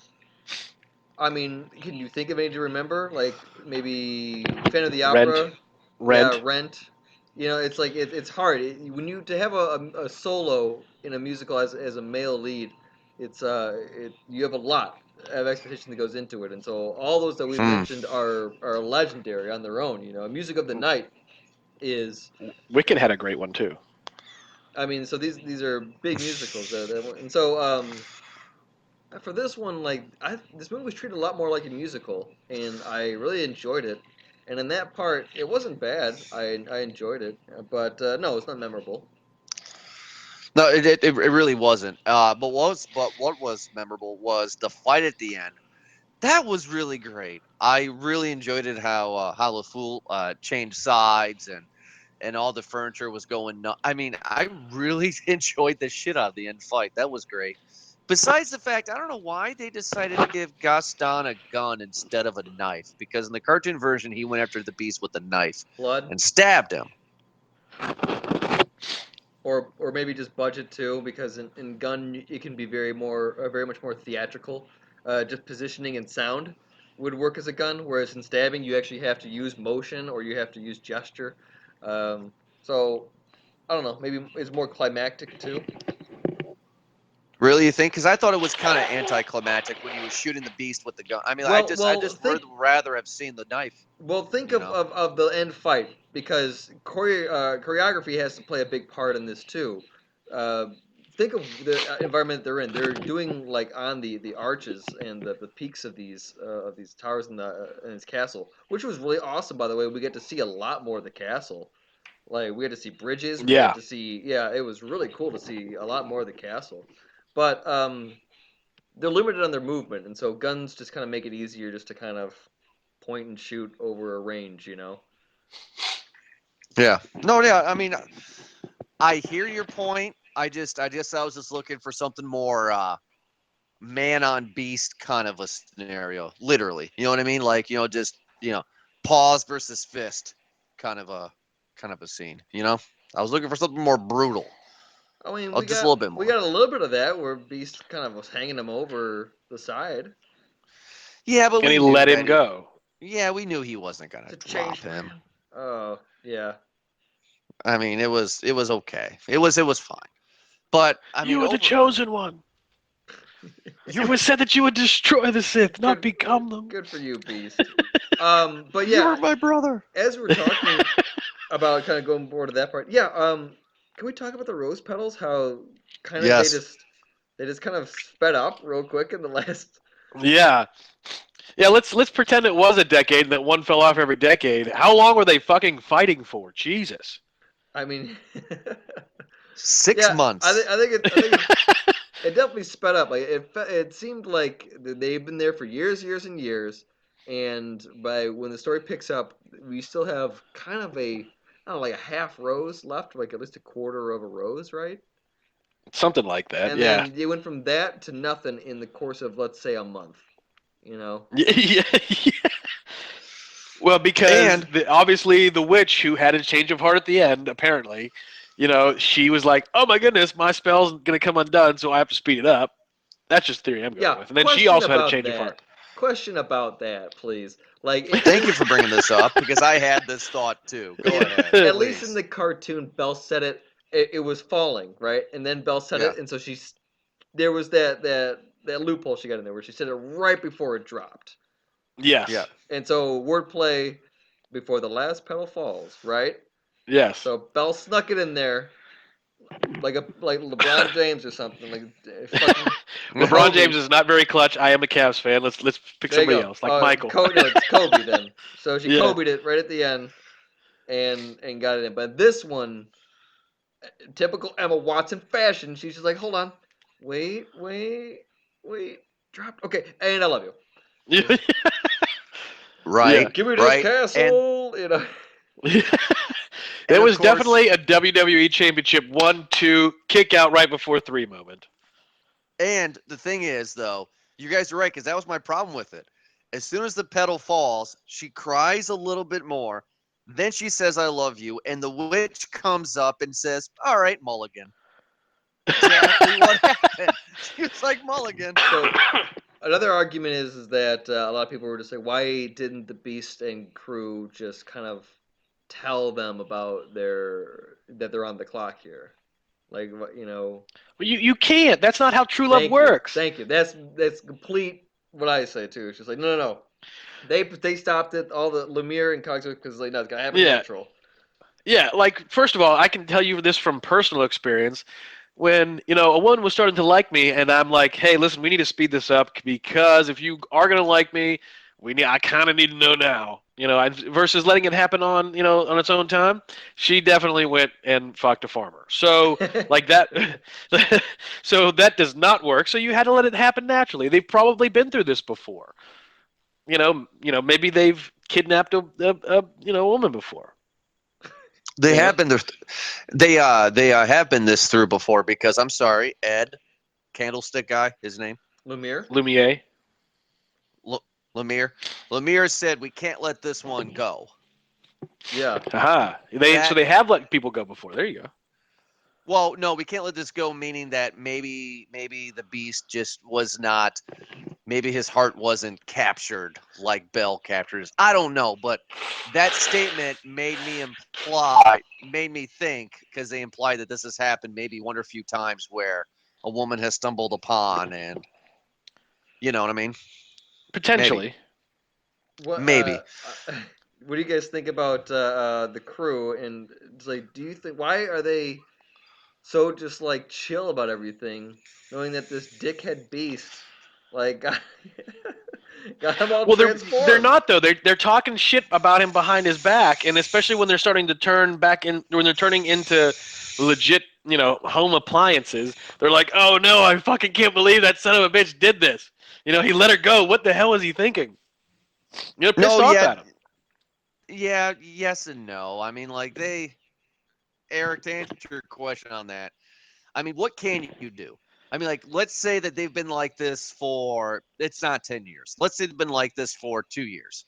I mean, can you think of any to remember? Like maybe Phantom of the Opera. Rent. Yeah, Rent. It's like it's hard when you to have a solo in a musical as a male lead. It's you have a lot of expectation that goes into it, and so all those that we mentioned are legendary on their own. Music of the Night is. Wicked had a great one too. I mean, so these are big musicals, and so for this one, this movie was treated a lot more like a musical, and I really enjoyed it. And in that part, it wasn't bad. I enjoyed it, but no, it's not memorable. No, it really wasn't. But what was memorable was the fight at the end. That was really great. I really enjoyed it how the fool changed sides and all the furniture was going nuts. I mean, I really enjoyed the shit out of the end fight. That was great. Besides the fact, I don't know why they decided to give Gaston a gun instead of a knife. Because in the cartoon version, he went after the beast with a knife and stabbed him. Or maybe just budget too, because in gun it can be very much more theatrical. Just positioning and sound would work as a gun, whereas in stabbing you actually have to use motion or you have to use gesture. So I don't know. Maybe it's more climactic too. Really, you think? Because I thought it was kind of anticlimactic when he was shooting the beast with the gun. I mean, I just would rather have seen the knife. Well, think of the end fight, because choreography has to play a big part in this too. Think of the environment they're in. They're doing like on the arches and the peaks of these towers in this castle, which was really awesome. By the way, we get to see a lot more of the castle. Like we had to see bridges. We had to see. Yeah, it was really cool to see a lot more of the castle. But they're limited on their movement, and so guns just kind of make it easier just to kind of point and shoot over a range, Yeah. No, yeah. I mean, I hear your point. I was just looking for something more man on beast kind of a scenario, literally. You know what I mean? Like, just paws versus fist kind of a scene. I was looking for something more brutal. I mean, a little bit more. We got a little bit of that where Beast kind of was hanging him over the side. Yeah, but he let him go. Yeah, we knew he wasn't gonna drop him. Oh, yeah. I mean, it was okay. It was fine. But I mean, you were the chosen one. It was said that you would destroy the Sith, not become them. Good for you, Beast. But yeah, you were my brother. As we're talking about kind of going forward to that part, yeah. Can we talk about the rose petals? How kind of they just They just kind of sped up real quick in the last. Yeah. Yeah, let's pretend it was a decade and that one fell off every decade. How long were they fucking fighting for? Jesus. I mean, 6 yeah, months. I think it definitely sped up. Like it seemed like they've been there for years and years, and by when the story picks up, we still have kind of I don't know, like a half rose left, like at least a quarter of a rose, right? Something like that, And yeah. then you went from that to nothing in the course of, let's say, a month. You know? Yeah. Well, because And obviously the witch who had a change of heart at the end, apparently, she was like, "Oh my goodness, my spell's gonna come undone, so I have to speed it up." That's just the theory I'm going Yeah. with. And then she also had a change of heart. Question about that, please. Like, thank you for bringing this up because I had this thought too. Go ahead, at least in please. the cartoon, Belle said it. It was falling, right? And then Belle said Yeah. it, and so there was that loophole she got in there where she said it right before it dropped. Yes. Yeah. And so wordplay before the last petal falls, right? Yes. So Belle snuck it in there like LeBron James or something. Like fucking LeBron Kobe. James is not very clutch. I am a Cavs fan. Let's pick There you somebody go. else, like Michael. No, it's Kobe then. So she Yeah. Kobe'd it right at the end and got it in. But this one, typical Emma Watson fashion, she's just like, hold on, wait, dropped. Okay, and I love you. Right. Yeah. Give me this Right. castle. It And of was course, definitely a WWE Championship 1-2 kick out right before 3 moment. And the thing is, though, you guys are right because that was my problem with it. As soon as the petal falls, she cries a little bit more. Then she says, "I love you," and the witch comes up and says, "All right, Mulligan." Exactly what happened. She was like Mulligan. So another argument is that a lot of people were just like, why didn't the Beast and crew just kind of tell them about that they're on the clock here? Like, Well, you can't. That's not how true love works. Thank you. That's complete what I say too. It's just like no. They stopped it. All the Lemire and Cogs because like no, it's gotta happen natural. Yeah, like first of all, I can tell you this from personal experience. When a woman was starting to like me, and I'm like, "Hey, listen, we need to speed this up because if you are gonna like me, I kind of need to know now." Versus letting it happen on on its own time. She definitely went and fucked a farmer. So like that, so that does not work. So you had to let it happen naturally. They've probably been through this before. Maybe they've kidnapped a woman before. They have been they have been this through before because I'm sorry, Ed, candlestick guy, his name Lumiere. Lemire said we can't let this one go. Yeah. Aha. So they have let people go before. There you go. Well, no, we can't let this go, meaning that maybe the beast just was not. Maybe his heart wasn't captured like Belle captures. I don't know, but that statement made me think, because they implied that this has happened maybe one or a few times where a woman has stumbled upon, and you know what I mean? Potentially. Maybe. What do you guys think about the crew? And it's like, do you think why are they so just like chill about everything, knowing that this dickhead beast like got him all transformed? They're not though. They're talking shit about him behind his back, and especially when they're starting to turn back in, when they're turning into legit, home appliances. They're like, "Oh no, I fucking can't believe that son of a bitch did this. He let her go. What the hell was he thinking?" Pissed off at him. Yeah, yes and no. I mean, like Eric, to answer your question on that, I mean, what can you do? I mean, like, let's say that they've been like this for, it's not 10 years. Let's say they've been like this for 2 years.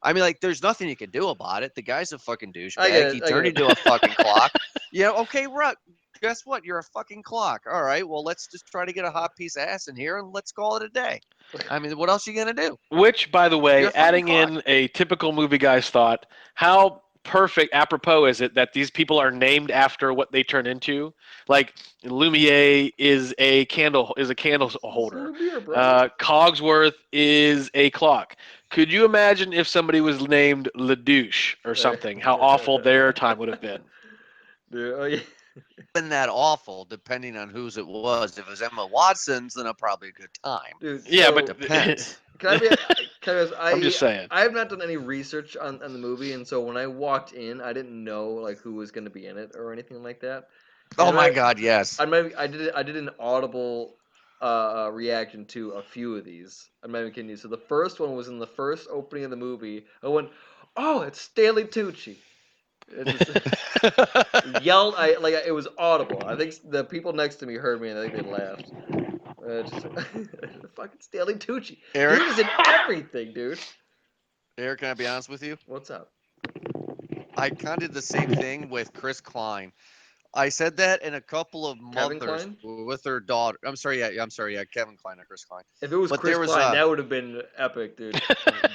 I mean, like, there's nothing you can do about it. The guy's a fucking douchebag. He turned into a fucking clock. Okay, right. Guess what? You're a fucking clock. All right, well, let's just try to get a hot piece of ass in here and let's call it a day. I mean, what else are you going to do? Which, by the way, adding in a typical movie guy's thought, how perfect, apropos is it that these people are named after what they turn into? Like Lumiere is a candle holder. Cogsworth is a clock. Could you imagine if somebody was named LeDouche or something? How awful their time would have been. been that awful, depending on whose it was. If it was Emma Watson's, then probably a good time. Dude, yeah, so, but Depends. I'm just saying. I have not done any research on the movie, and so when I walked in, I didn't know like who was going to be in it or anything like that. Oh And my God, yes. I did an audible reaction to a few of these. I'm not even kidding you. So the first one was in the first opening of the movie. I went, "Oh, it's Stanley Tucci." It just yelled. It was audible. I think the people next to me heard me, and I think they laughed. Just fucking Stanley Tucci. Eric, Dude is in everything, dude. Eric, can I be honest with you? What's up? I kind of did the same thing with Chris Klein. I said that, and a couple of Kevin mothers Kline? with their daughter. I'm sorry, yeah, Kevin Klein, not Chris Klein. If it was But Chris there was Klein, that would have been epic, dude.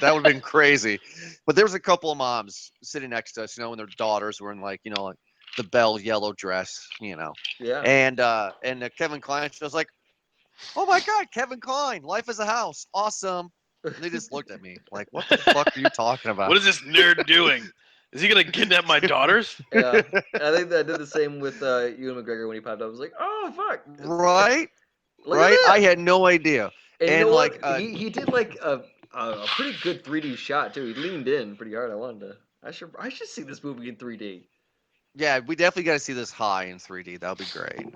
that would have been crazy. But there was a couple of moms sitting next to us, and their daughters were in like the bell yellow dress, Yeah. and Kevin Klein, she was like, "Oh my God, Kevin Klein, Life is a House, awesome." And they just looked at me like, "What the fuck are you talking about?" What is this nerd doing? Is he gonna kidnap my daughters? Yeah. I think I did the same with Ewan McGregor when he popped up. I was like, "Oh fuck!" Right, Look right. at that. I had no idea. And you And know like, what? He did like a pretty good 3D shot too. He leaned in pretty hard. I should see this movie in 3D. yeah, we definitely got to see this high in 3D. That would be great.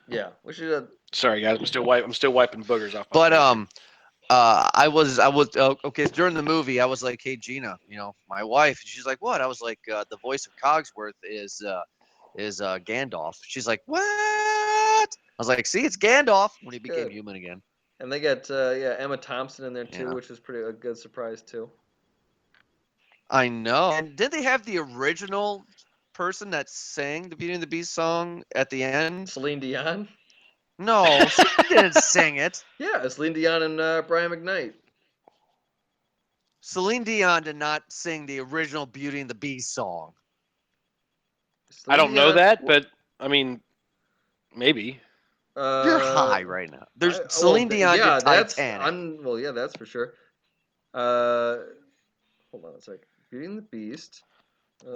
Yeah, we should. Sorry, guys. I'm still wiping boogers off. But I was okay. So during the movie, I was like, "Hey, Gina, my wife." She's like, "What?" I was like, "The voice of Cogsworth is Gandalf." She's like, "What?" I was like, "See, it's Gandalf when he became Good. human again." And they got Emma Thompson in there too, Yeah. which is a good surprise too. I know. And did they have the original person that sang the Beauty and the Beast song at the end? Celine Dion. No, she didn't sing it. Yeah, Celine Dion and Brian McKnight. Celine Dion did not sing the original Beauty and the Beast song. I don't know Dion, that, but I mean, maybe. You're high right now. There's well, Celine Dion yeah, did Titanic. well, yeah, that's for sure. Hold on a sec. Beauty and the Beast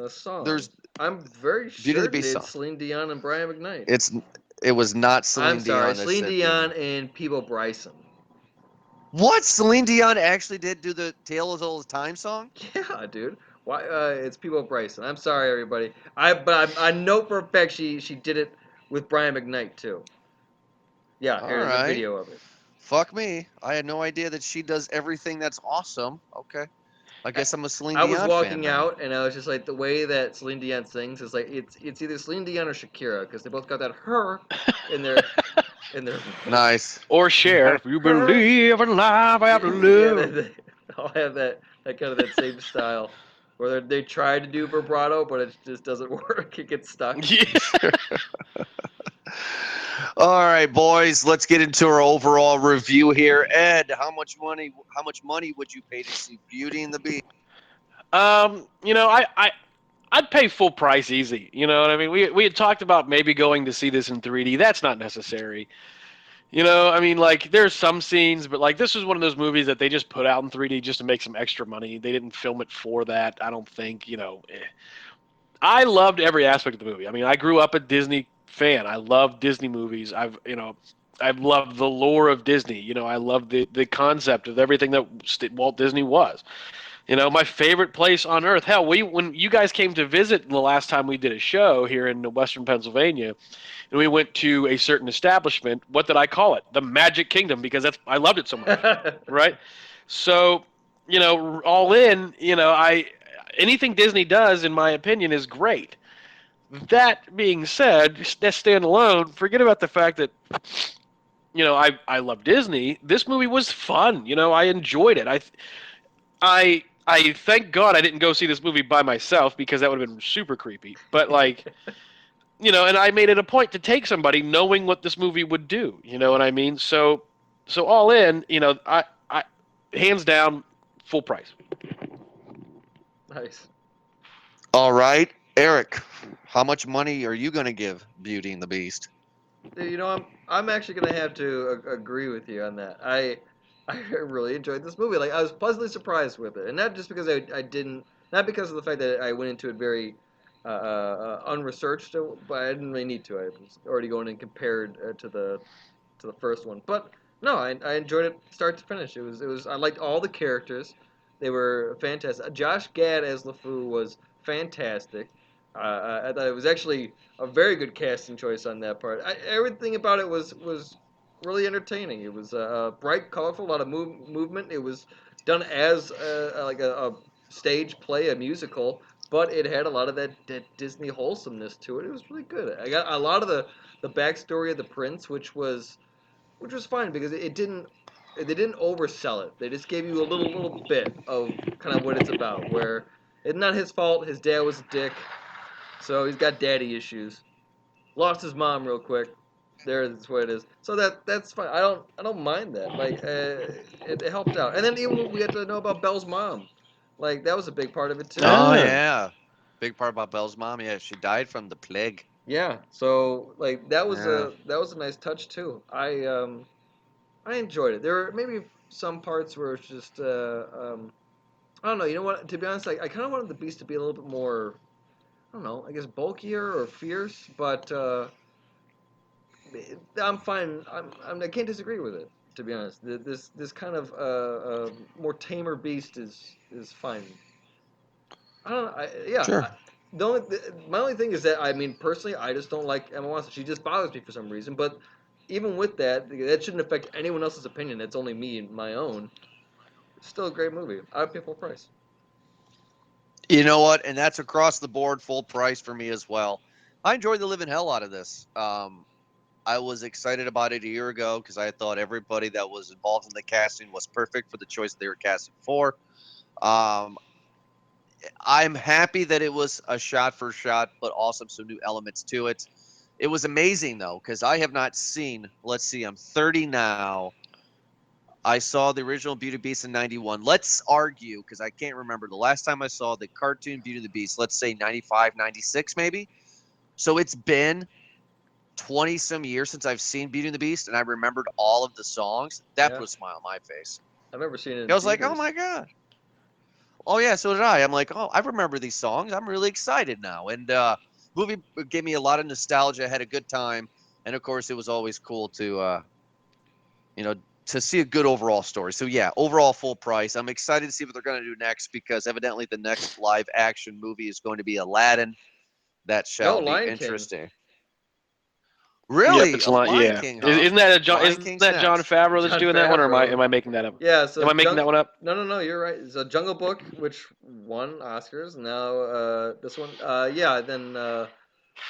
song. There's I'm very Beauty and the certain Beast it's song. Celine Dion and Brian McKnight. It was not Celine I'm sorry, Dion that Celine said Dion Beauty. and Peebo Bryson. What? Celine Dion actually did do the Tale as Old as Time song? Yeah, dude. Why? It's Peebo Bryson. I'm sorry, everybody. I know for a fact she did it with Brian McKnight too. Yeah, All here's a right. video of it. Fuck me. I had no idea that she does everything that's awesome. Okay. I guess I'm a Celine I was Dion fan walking now. out and I was just like, the way that Celine Dion sings is like it's either Celine Dion or Shakira because they both got that her in their voice. Nice. Or Cher. If you believe in life after Yeah, love. they all have that kind of that same style where they try to do vibrato, but it just doesn't work. It gets stuck. Yeah. All right, boys, let's get into our overall review here. Ed, how much money would you pay to see Beauty and the Beast? I'd pay full price easy. You know what I mean? We had talked about maybe going to see this in 3D. That's not necessary. Like there's some scenes, but like this was one of those movies that they just put out in 3D just to make some extra money. They didn't film it for that. I don't think. I loved every aspect of the movie. I mean, I grew up a Disney fan. I love Disney movies. I've loved the lore of Disney. I love the concept of everything that Walt Disney was. My favorite place on earth. Hell, when you guys came to visit the last time we did a show here in Western Pennsylvania, and we went to a certain establishment. What did I call it? The Magic Kingdom, because I loved it so much, right? So, all in, anything Disney does, in my opinion, is great. That being said, that stand alone, forget about the fact that, I love Disney. This movie was fun. I enjoyed it. I thank God I didn't go see this movie by myself because that would have been super creepy. But like, and I made it a point to take somebody knowing what this movie would do. You know what I mean? So all in, I hands down, full price. Nice. All right, Eric, how much money are you going to give Beauty and the Beast? Dude, I'm actually gonna have to agree with you on that. I really enjoyed this movie. Like I was pleasantly surprised with it, and not just because I didn't, not because of the fact that I went into it very unresearched, but I didn't really need to. I was already going and compared to the first one. But no, I enjoyed it start to finish. It was I liked all the characters. They were fantastic. Josh Gad as LeFou was fantastic. I thought it was actually a very good casting choice on that part. Everything about it was really entertaining. It was bright, colorful, a lot of movement. It was done as like a stage play, a musical, but it had a lot of that Disney wholesomeness to it. It was really good. I got a lot of the backstory of the prince, which was fine because it didn't they didn't oversell it. They just gave you a little bit of kind of what it's about. Where it's not his fault. His dad was a dick, so he's got daddy issues. Lost his mom real quick. That's what it is. So that's fine. I don't mind that. Like it helped out. And then even we had to know about Belle's mom. Like that was a big part of it too. Oh yeah, big part about Belle's mom. Yeah, she died from the plague. Yeah. So like that was a nice touch too. I enjoyed it. There were maybe some parts where it's just I don't know. You know what? To be honest, I kind of wanted the beast to be a little bit more. I don't know. I guess bulkier or fierce, but I'm fine. I can't disagree with it. To be honest, this kind of more tamer beast is fine. I don't know. Yeah. Sure. My only thing is that I mean personally, I just don't like Emma Watson. She just bothers me for some reason. But even with that shouldn't affect anyone else's opinion. It's only me and my own. It's still a great movie. I'd pay full price. You know what? And that's across the board, full price for me as well. I enjoyed the living hell out of this. I was excited about it a year ago because I thought everybody that was involved in the casting was perfect for the choice they were casting for. Um, I'm happy that it was a shot for shot, but also some new elements to it. It was amazing though, because I have not seen. Let's see, I'm 30 now. I saw the original Beauty and the Beast in 91. Let's argue, because I can't remember the last time I saw the cartoon Beauty and the Beast. Let's say 95, 96 maybe. So it's been 20 some years since I've seen Beauty and the Beast, and I remembered all of the songs. That put a smile on my face. I've never seen it in I was like, theaters. oh my God. Oh yeah, so did I. I'm like, oh, I remember these songs. I'm really excited now. And movie gave me a lot of nostalgia. I had a good time, and of course, it was always cool to, to see a good overall story. So yeah, overall full price. I'm excited to see what they're going to do next because evidently the next live action movie is going to be Aladdin. That shall be Lion interesting. King. Really, Yep, it's Lion King, huh? Isn't that Lion John Favreau that's doing that one, or am I making that up? Yeah. So am I making that one up? No. You're right. It's a Jungle Book, which won Oscars. Now this one. Yeah. Then the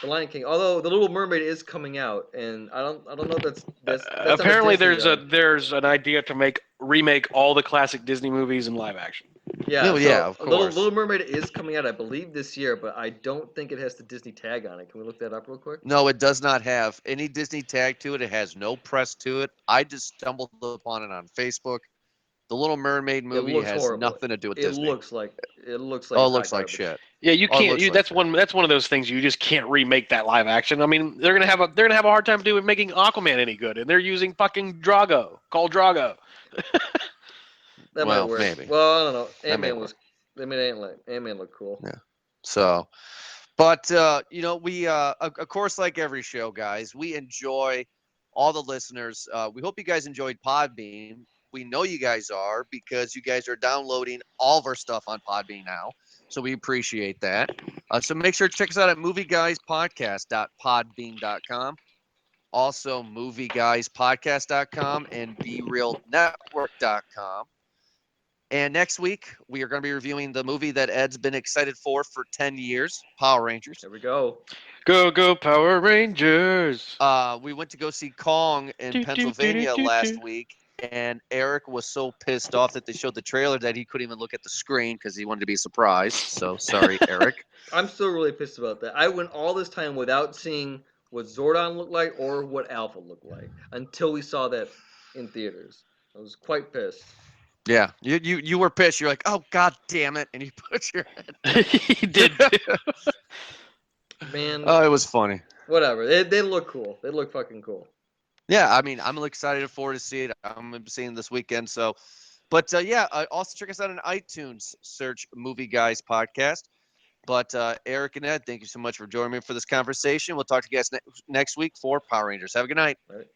Lion King. Although the Little Mermaid is coming out, and I don't know. That's apparently Disney, there's an idea to remake all the classic Disney movies in live action. Yeah, yeah, of course. Little Mermaid is coming out, I believe, this year, but I don't think it has the Disney tag on it. Can we look that up real quick? No, it does not have any Disney tag to it. It has no press to it. I just stumbled upon it on Facebook. The Little Mermaid movie has horrible. nothing to do with it Disney. Looks like oh, it looks like shit. Yeah, you can't. That's like one of those things you just can't remake that live action. I mean, they're gonna have a hard time doing making Aquaman any good, and they're using fucking Drago, called Drago. That might work. Maybe. Well, I don't know. Ant-Man look cool. Yeah. So, but we of course, like every show, guys, we enjoy all the listeners. We hope you guys enjoyed Podbean. We know you guys are because you guys are downloading all of our stuff on Podbean now. So we appreciate that. So make sure to check us out at movieguyspodcast.podbean.com. Also, movieguyspodcast.com and BeRealNetwork.com. And next week, we are going to be reviewing the movie that Ed's been excited for 10 years, Power Rangers. There we go. Go, Power Rangers. We went to go see Kong in Pennsylvania last week, and Eric was so pissed off that they showed the trailer that he couldn't even look at the screen because he wanted to be surprised. So, sorry, Eric. I'm still really pissed about that. I went all this time without seeing what Zordon looked like or what Alpha looked like until we saw that in theaters. I was quite pissed. Yeah, you were pissed. You're like, oh God damn it, and you put your head. He did. Man. Oh, it was funny. Whatever. They look cool. They look fucking cool. Yeah, I mean, I'm excited forward to see it. I'm seeing this weekend. So, but also check us out on iTunes. Search Movie Guys Podcast. But Eric and Ed, thank you so much for joining me for this conversation. We'll talk to you guys next week for Power Rangers. Have a good night. All right.